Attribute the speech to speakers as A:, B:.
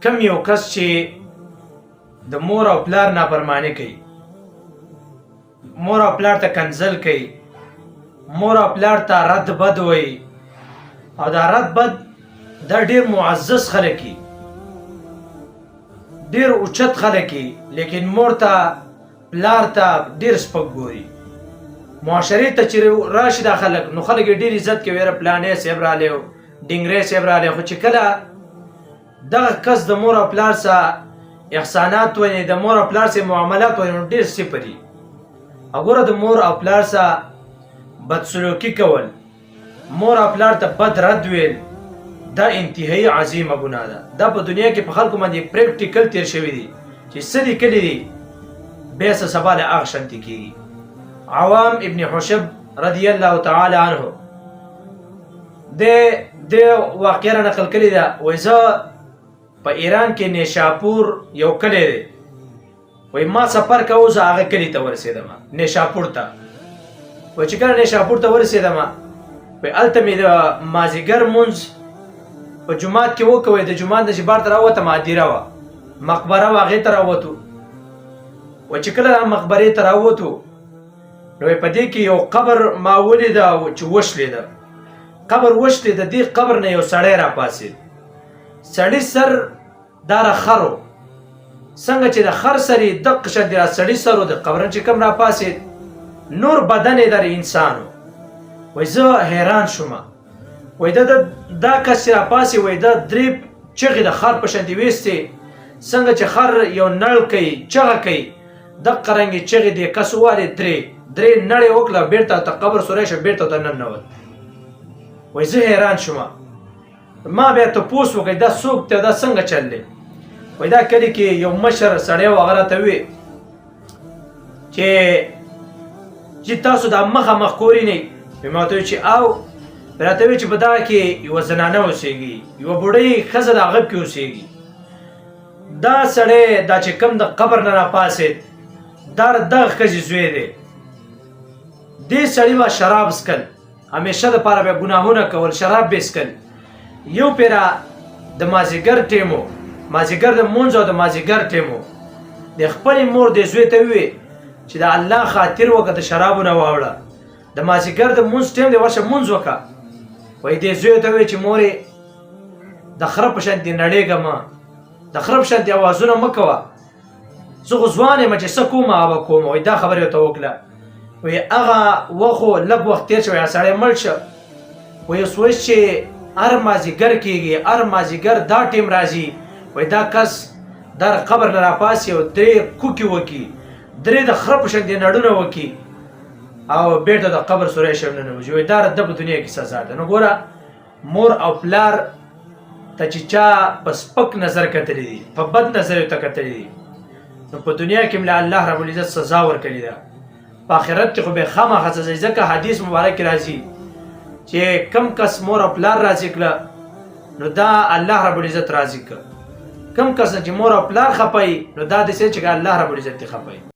A: کم یو کس چې د مور او پلار نافرماني کوي، مور او پلار ته کنځل کوي، مور او پلار ته رد بد وایي، او دا رد بد دا ډېر معزز خلک دي، ډېر اوچت خلک دي، لیکن مور ته پلار ته ډېر سپک ګوري. معاشرې ته چې راشي دا خلک، نو خلک یې ډېر عزت کوي، یاره پلانی صاحب رالی و، ډنګری صاحب رالی. خو چې کله دغه کس د مور او پلار سره احسانات ویني، د مور او پلار سره معاملات ویني، نو ډېر صفر دي. وګوره د مور او پلار سره بدسلوکي کول، مور او پلار ته بد رد ویل، دا انتهایی عظیمه ګناه ده. دا په دنیا کې په خلکو باندې پریکټیکل تیر شوي دي چې څه لیکلي دي بیا څه سبا له هغه شانتې کېږي. عوام ابن حشب رضی الله تعالی عنه د واقعه را نقل کړې ده، وایي زه په ایران کې نیشاپور یو کلی دی، وایي ما سفر کوو، زه هغه کلي ته ورسېدم، نیشاپور ته. وایي چې کله نیشاپور ته ورسېدم، وایي هلته مې د مازدیګر لمونځ په جومات کې وکړ. وایي د جومات نه چې بار ته راووتم، هدیره وه، مقبره وه، هغې ته راووتو. وایي چې کله مقبرې ته راووتو، نو په دې کې یو قبر ما ولیده چې وشلېده، قبر وشلېده. دې قبر نه یو سړی راپاڅېد، سړي سر دا خر و، څنګه چې د خر سر یې دقه شان د سړي سر و، د قبر نه چې کوم راپاڅېد نور بدن یې در انسان و. وایي زه حیران شوم. وایي دا کس چې راپاڅېد، وایي دا درې چغې د خر په شانتې ویستې، څنګه چې خر یو نړ کوي، چغه کوي، دقه رنګې چغې دې کس ووالې، درې نړې وکړه، بېرته ته قبر سوری شه، بېرته ته ننوت. وایي زه حیران شوم. ما بیا تپوس وکړ دا څوک دی او دا څنګه چل دی؟ وایي دا کلي کې یو مشر سړی و، هغه راته وویل چې تاسو دا مخامخ کور یې نه یي؟ ما ورته وویل چې او. راته وویل چې په دغه کې یوه زنانه اوسېږي، یوه بوډۍ ښځه د هغه کې اوسېږي. دا سړی دا چې کوم د قبر نه راپاڅېد، دا دغه ښځې زوی دی. دې سړي به شراب څکل، همیشه دپاره به ګناهونه کول، شراب به یې څکل. یو پیره د مازدیګر ټیم و، مازدیګر د لمونځ او د مازدیګر ټیم و، د خپلې مور دې زوی ته وویل چې د الله خاطر وکړه، د شرابو نه واوړه، د مازدیګر د لمونځ ټیم دی، ورشه لمونځ وکړه. وایي دې زوی ته وویل چې مورې د خره په شانتې نړېږه مه، د خره په شانتې اوازونه مه کوه، زه خو ځوان یم چې څه کوم هغه به کوم. وایي دا خبرې ورته وکړه. وایي هغه وخت خو لږ وخت تېر شو، هغه سړی مړ شه. وایي اوس وایي چې هر مازدیګر کېږي، هر مازدیګر دا ټیم راځي، وایي دا کس دا قبر نه راپاسي او درې کوکې وکړي، درې د خره په شانتې نړونه وکړي، او بېرته د قبر سوری شه ننوځي. وایي دا د په دنیا کې سزا ده. نو ګوره مور او پلار ته چې چا په سپک نظر کتلی دي، په بد نظر یې ورته کتلی دي، نو په دنیا کې مله الله رب العزت سزا ورکړې ده، په آخرت کې خو به خامخا سزا. ځکه حدیث مبارک کې راځي چې کم کس مور او پلار راضي کړه، نو دا الله رب العزت راضي کړه. کم کس چې مور او پلار خپایي، نو دا داسې چې الله رب العزت یې خپایي.